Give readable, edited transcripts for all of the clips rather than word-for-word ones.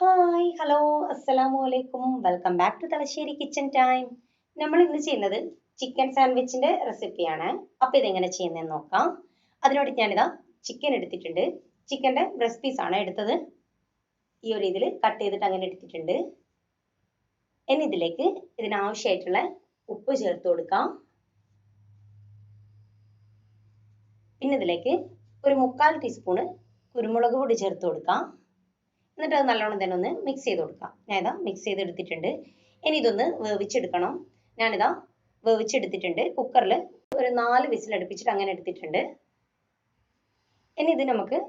Hi hello അസ്സലാമു അലൈക്കും welcome back to Thalassery kitchen time. നമ്മൾ ഇന്ന് ചെയ്യുന്നത് ചിക്കൻ സാൻഡ്വിച്ചിന്റെ റെസിപ്പിയാണ്. അപ്പോൾ ഇതെങ്ങനെ ചെയ്യുന്നതെന്ന് നോക്കാം. അതിനോട് ഞാനിതാ ചിക്കൻ എടുത്തിട്ടുണ്ട്. ചിക്കൻ്റെ ബ്രസ്റ്റ് പീസ് ആണ് എടുത്തത്. ഈ ഒരു രീതിയിൽ കട്ട് ചെയ്തിട്ട് അങ്ങനെ എടുത്തിട്ടുണ്ട്. ഇനി ഇതിലേക്ക് ഇതിനാവശ്യമായിട്ടുള്ള ഉപ്പ് ചേർത്ത് കൊടുക്കാം. പിന്നെ ഇതിലേക്ക് ഒരു 1/4 ടീസ്പൂണ് കുരുമുളക് പൊടി ചേർത്ത് കൊടുക്കാം. എന്നിട്ട് അത് നല്ലോണം തന്നെ ഒന്ന് മിക്സ് ചെയ്ത് കൊടുക്കാം. ഞാനിതാ മിക്സ് ചെയ്തെടുത്തിട്ടുണ്ട്. ഇനി ഇതൊന്ന് വേവിച്ചെടുക്കണം. ഞാനിതാ വേവിച്ചെടുത്തിട്ടുണ്ട്. കുക്കറിൽ ഒരു 4 വിസിൽ അടുപ്പിച്ചിട്ട് അങ്ങനെ എടുത്തിട്ടുണ്ട്. ഇനി ഇത് നമുക്ക്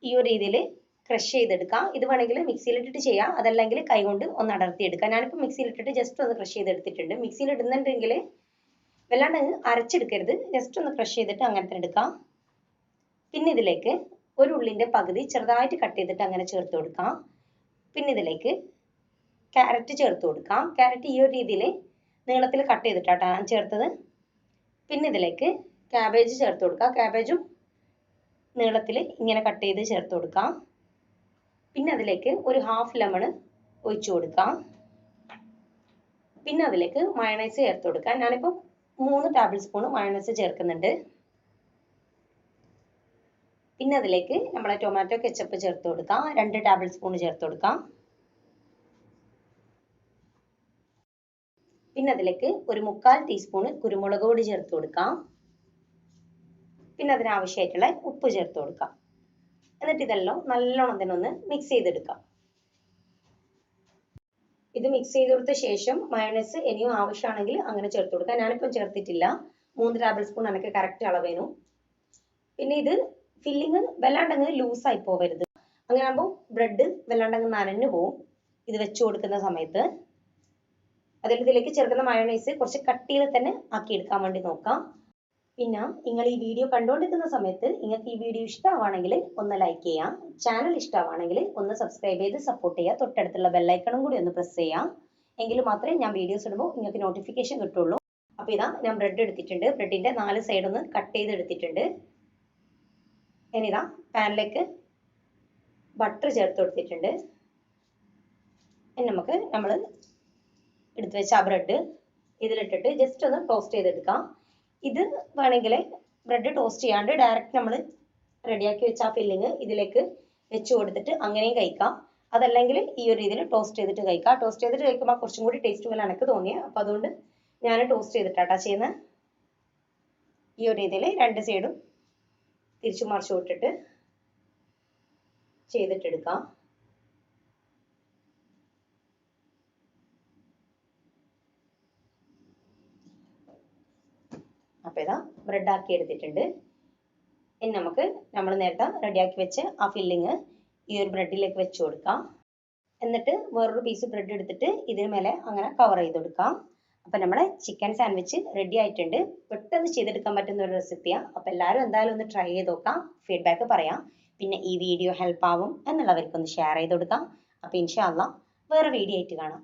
ഈ ഒരു രീതിയിൽ ക്രഷ് ചെയ്തെടുക്കാം. ഇത് വേണമെങ്കിൽ മിക്സിയിലിട്ടിട്ട് ചെയ്യാം, അതല്ലെങ്കിൽ കൈകൊണ്ട് ഒന്ന് അടർത്തിയെടുക്കാം. ഞാനിപ്പോൾ മിക്സിയിലിട്ടിട്ട് ജസ്റ്റ് ഒന്ന് ക്രഷ് ചെയ്തെടുത്തിട്ടുണ്ട്. മിക്സിയിൽ ഇടുന്നുണ്ടെങ്കിൽ വല്ലാണ്ട് അരച്ചെടുക്കരുത്, ജസ്റ്റ് ഒന്ന് ക്രഷ് ചെയ്തിട്ട് അങ്ങനെ തന്നെ എടുക്കാം. പിന്നെ ഇതിലേക്ക് ഒരു ഉള്ളിൻ്റെ പകുതി ചെറുതായിട്ട് കട്ട് ചെയ്തിട്ട് അങ്ങനെ ചേർത്ത് കൊടുക്കാം. പിന്നെ ഇതിലേക്ക് ക്യാരറ്റ് ചേർത്ത് കൊടുക്കാം. ക്യാരറ്റ് ഈ ഒരു രീതിയിൽ നീളത്തിൽ കട്ട് ചെയ്തിട്ടാണ് ഞാൻ ചേർത്തത്. പിന്നെ ഇതിലേക്ക് ക്യാബേജ് ചേർത്ത് കൊടുക്കാം. ക്യാബേജും നീളത്തിൽ ഇങ്ങനെ കട്ട് ചെയ്ത് ചേർത്ത് കൊടുക്കാം. പിന്നെ അതിലേക്ക് ഒരു ഹാഫ് ലെമൺ ഒഴിച്ചു കൊടുക്കാം. പിന്നെ അതിലേക്ക് മയോണൈസ് ചേർത്ത് കൊടുക്കാം. ഞാനിപ്പോൾ 3 ടേബിൾ സ്പൂൺ മയോണൈസ് ചേർക്കുന്നുണ്ട്. പിന്നെ അതിലേക്ക് നമ്മളെ ടൊമാറ്റോ കെച്ചപ്പ് ചേർത്ത് കൊടുക്കാം. 2 ടേബിൾ സ്പൂൺ ചേർത്ത് കൊടുക്കാം. പിന്നെ അതിലേക്ക് ഒരു 1/4 ടീസ്പൂൺ കുരുമുളക് പൊടി ചേർത്ത് കൊടുക്കാം. പിന്നെ അതിനാവശ്യമായിട്ടുള്ള ഉപ്പ് ചേർത്ത് കൊടുക്കാം. എന്നിട്ട് ഇതെല്ലാം നല്ലോണം തന്നെ ഒന്ന് മിക്സ് ചെയ്തെടുക്കാം. ഇത് മിക്സ് ചെയ്ത് കൊടുത്ത ശേഷം മയോണൈസ് ഇനിയും ആവശ്യമാണെങ്കിൽ അങ്ങനെ ചേർത്ത് കൊടുക്കാം. ഞാനിപ്പോൾ ചേർത്തിട്ടില്ല. 3 ടേബിൾ സ്പൂൺ എനിക്ക് കറക്റ്റ് അളവേനു. പിന്നെ ഇത് ഫില്ലിങ് വല്ലാണ്ടങ്ങ് ലൂസായി പോവരുത്. അങ്ങനെ ആകുമ്പോൾ ബ്രെഡ് വല്ലാണ്ടങ്ങ് നനഞ്ഞു പോവും ഇത് വെച്ച് കൊടുക്കുന്ന സമയത്ത്. ഇതിലേക്ക് ചേർക്കുന്ന മയോണൈസ് കുറച്ച് കട്ടിയിൽ തന്നെ ആക്കിയെടുക്കാൻ വേണ്ടി നോക്കാം. പിന്നെ നിങ്ങൾ ഈ വീഡിയോ കണ്ടുകൊണ്ടിരിക്കുന്ന സമയത്ത് നിങ്ങൾക്ക് ഈ വീഡിയോ ഇഷ്ടമാണെങ്കിൽ ഒന്ന് ലൈക്ക് ചെയ്യാം. ചാനൽ ഇഷ്ടമാണെങ്കിൽ ഒന്ന് സബ്സ്ക്രൈബ് ചെയ്ത് സപ്പോർട്ട് ചെയ്യുക. തൊട്ടടുത്തുള്ള ബെല്ലൈക്കണും കൂടി ഒന്ന് പ്രസ് ചെയ്യാം. എങ്കിൽ മാത്രമേ ഞാൻ വീഡിയോസ് ഇടുമ്പോൾ നിങ്ങൾക്ക് നോട്ടിഫിക്കേഷൻ കിട്ടുള്ളൂ. അപ്പോൾ ഇതാ ഞാൻ ബ്രെഡ് എടുത്തിട്ടുണ്ട്. ബ്രെഡിൻ്റെ 4 സൈഡ് ഒന്ന് കട്ട് ചെയ്ത് എടുത്തിട്ടുണ്ട്. ഇനിതാ പാനിലേക്ക് ബട്ടർ ചേർത്ത് കൊടുത്തിട്ടുണ്ട്. ഇനി നമുക്ക് നമ്മൾ എടുത്തു വെച്ച ആ ബ്രെഡ് ഇതിലിട്ടിട്ട് ജസ്റ്റ് ഒന്ന് ടോസ്റ്റ് ചെയ്തെടുക്കാം. ഇത് വേണമെങ്കിൽ ബ്രെഡ് ടോസ്റ്റ് ചെയ്യാണ്ട് ഡയറക്റ്റ് നമ്മൾ റെഡിയാക്കി വെച്ച ആ ഫില്ലിങ് ഇതിലേക്ക് വെച്ച് കൊടുത്തിട്ട് അങ്ങനെയും കഴിക്കാം. അതല്ലെങ്കിൽ ഈ ഒരു രീതിയിൽ ടോസ്റ്റ് ചെയ്തിട്ട് കഴിക്കാം. ടോസ്റ്റ് ചെയ്തിട്ട് കഴിക്കുമ്പോൾ കുറച്ചും കൂടി ടേസ്റ്റ് പോലെ എനിക്ക് തോന്നിയത്. അപ്പോൾ അതുകൊണ്ട് ഞാൻ ടോസ്റ്റ് ചെയ്തിട്ടാട്ടാ ചെയ്യുന്നത്. ഈ ഒരു രീതിയിൽ 2 സൈഡും തിരിച്ചു മറിച്ചു വിട്ടിട്ട് ചെയ്തിട്ടെടുക്കാം. അപ്പോൾ ഇതാ ബ്രെഡ് ആക്കി എടുത്തിട്ടുണ്ട്. ഇനി നമുക്ക് നമ്മൾ നേരത്തെ റെഡിയാക്കി വെച്ച് ആ ഫില്ലിങ് ഈ ഒരു ബ്രെഡിലേക്ക് വെച്ച് കൊടുക്കാം. എന്നിട്ട് വേറൊരു പീസ് ബ്രെഡ് എടുത്തിട്ട് ഇതിന് മേലെ അങ്ങനെ കവർ ചെയ്ത് കൊടുക്കാം. അപ്പോൾ നമ്മുടെ ചിക്കൻ സാൻഡ്വിച്ച് റെഡി ആയിട്ടുണ്ട്. പെട്ടെന്ന് ചെയ്തെടുക്കാൻ പറ്റുന്ന ഒരു റെസിപ്പിയാണ്. അപ്പോൾ എല്ലാവരും എന്തായാലും ഒന്ന് ട്രൈ ചെയ്ത് നോക്കാം, ഫീഡ്ബാക്ക് പറയാം. പിന്നെ ഈ വീഡിയോ ഹെൽപ്പ് ആവും എന്നുള്ളവർക്കൊന്ന് ഷെയർ ചെയ്ത് കൊടുക്കാം. അപ്പോൾ ഇൻഷാ അല്ലാഹ് വേറെ വീഡിയോ ആയിട്ട് കാണാം.